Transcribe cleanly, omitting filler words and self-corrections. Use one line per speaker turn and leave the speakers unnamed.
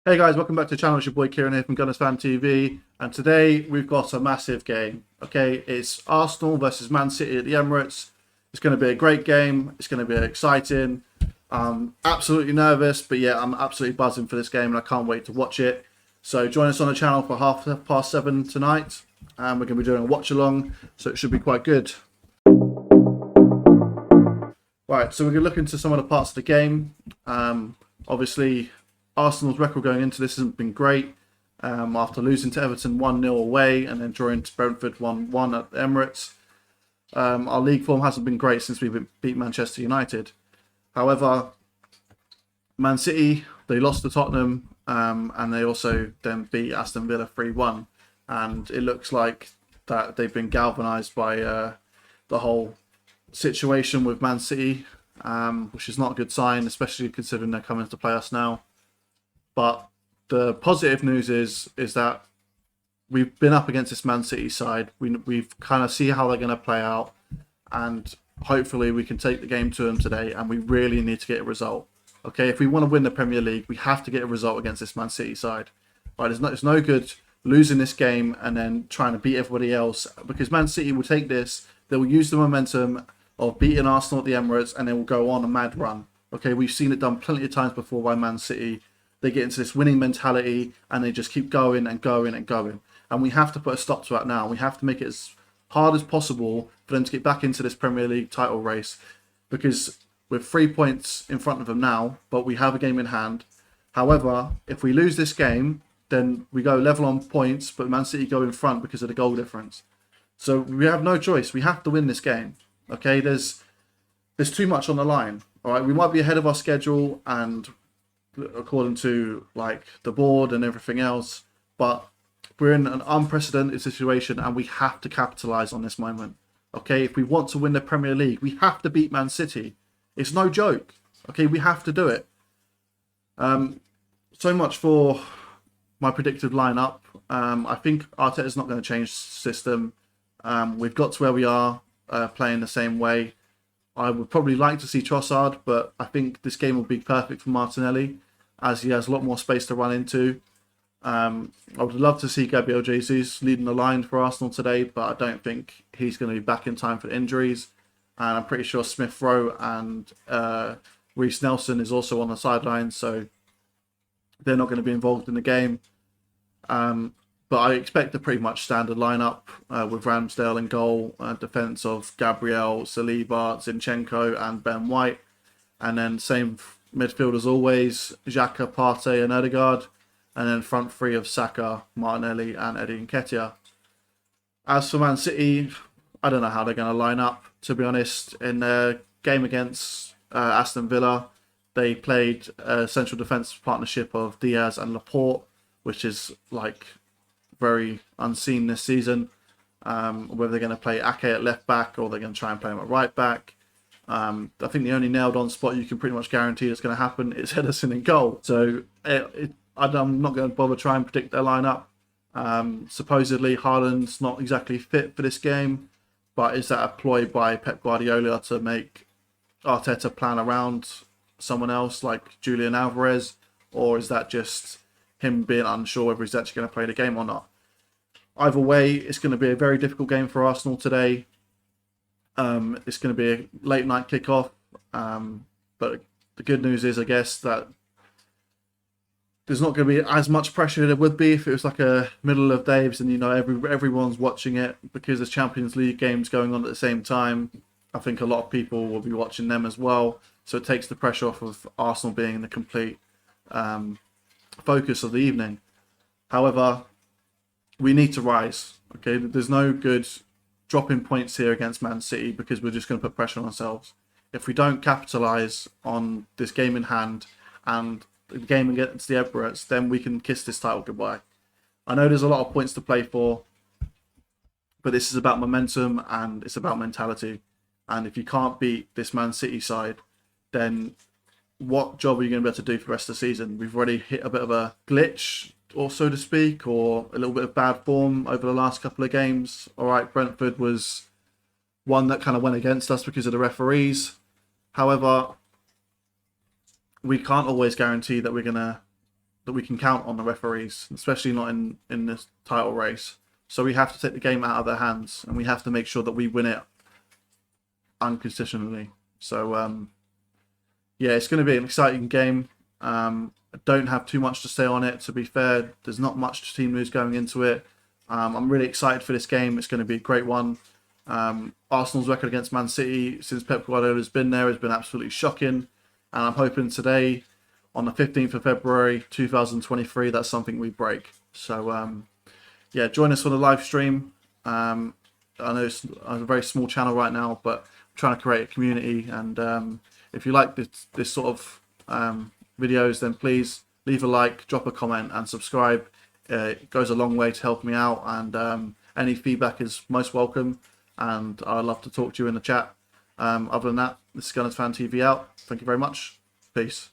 Hey guys, welcome back to the channel. It's your boy Kieran here from Gunners Fan TV, and today we've got a massive game. Okay, it's Arsenal versus Man City at the Emirates. It's going to be a great game. It's going to be exciting. I'm absolutely nervous, but yeah, I'm absolutely buzzing for this game, and I can't wait to watch it. So join us on the channel for 7:30 tonight, and we're going to be doing a watch along, so it should be quite good. Right, so we're going to look into some of the parts of the game. Obviously, Arsenal's record going into this hasn't been great. After losing to Everton 1-0 away and then drawing to Brentford 1-1 at the Emirates. Our league form hasn't been great since we beat Manchester United. However, Man City, they lost to Tottenham and they also then beat Aston Villa 3-1. And it looks like that they've been galvanised by the whole situation with Man City, which is not a good sign, especially considering they're coming to play us now. But the positive news is that we've been up against this Man City side. We've kind of see how they're going to play out, and hopefully we can take the game to them today. And we really need to get a result. Okay, if we want to win the Premier League, we have to get a result against this Man City side. Right, it's no good losing this game and then trying to beat everybody else, because Man City will take this. They will use the momentum of beating Arsenal at the Emirates, and they will go on a mad run. Okay, we've seen it done plenty of times before by Man City. They get into this winning mentality and they just keep going and going and going. And we have to put a stop to that now. We have to make it as hard as possible for them to get back into this Premier League title race, because we're 3 points in front of them now, but we have a game in hand. However, if we lose this game, then we go level on points, but Man City go in front because of the goal difference. So we have no choice. We have to win this game. Okay, there's too much on the line. All right, we might be ahead of our schedule and according to like the board and everything else, but we're in an unprecedented situation and we have to capitalize on this moment. Okay, if we want to win the Premier League, we have to beat Man City. It's no joke. Okay, we have to do it. So much for my predicted lineup. I think Arteta's not going to change the system. We've got to where we are, playing the same way. I would probably like to see Trossard, but I think this game will be perfect for Martinelli, as he has a lot more space to run into. I would love to see Gabriel Jesus leading the line for Arsenal today, but I don't think he's going to be back in time for injuries. And I'm pretty sure Smith Rowe and Reece Nelson is also on the sidelines, so they're not going to be involved in the game. But I expect a pretty much standard lineup with Ramsdale in goal, defence of Gabriel, Saliba, Zinchenko and Ben White. And then same midfield as always, Xhaka, Partey and Odegaard. And then front three of Saka, Martinelli and Eddie Nketiah. As for Man City, I don't know how they're going to line up, to be honest. In their game against Aston Villa, they played a central defence partnership of Diaz and Laporte, which is like very unseen this season. Whether they're going to play Ake at left back or they're going to try and play him at right back. I think the only nailed on spot you can pretty much guarantee that's going to happen is Ederson in goal. So I'm not going to bother trying to predict their lineup. Supposedly Haaland's not exactly fit for this game, but is that a ploy by Pep Guardiola to make Arteta plan around someone else like Julian Alvarez, or is that just him being unsure whether he's actually going to play the game or not? Either way, it's going to be a very difficult game for Arsenal today. It's going to be a late night kickoff, but the good news is, I guess, that there's not going to be as much pressure as there would be if it was like a middle of days and everyone's watching it, because there's Champions League games going on at the same time. I think a lot of people will be watching them as well, so it takes the pressure off of Arsenal being the complete focus of the evening. However, we need to rise. Okay, there's no good dropping points here against Man City because we're just going to put pressure on ourselves. If we don't capitalise on this game in hand and the game against the Emirates, then we can kiss this title goodbye. I know there's a lot of points to play for, but this is about momentum and it's about mentality. And if you can't beat this Man City side, then what job are you going to be able to do for the rest of the season? We've already hit a bit of a glitch, or so to speak, or a little bit of bad form over the last couple of games. All right, Brentford was one that kind of went against us because of the referees. However, we can't always guarantee that we're going to that we can count on the referees, especially not in this title race. So we have to take the game out of their hands, and we have to make sure that we win it unconditionally. So yeah, it's going to be an exciting game. I don't have too much to say on it. To be fair, there's not much team news going into it. I'm really excited for this game. It's going to be a great one. Arsenal's record against Man City since Pep Guardiola's been there has been absolutely shocking. And I'm hoping today, on the 15th of February 2023, that's something we break. So yeah, join us on the live stream. I know it's a very small channel right now, but I'm trying to create a community. And if you like this sort of videos, then please leave a like, drop a comment, and subscribe. It goes a long way to help me out, and any feedback is most welcome. And I'd love to talk to you in the chat. Other than that, this is Gunners Fan TV out. Thank you very much. Peace.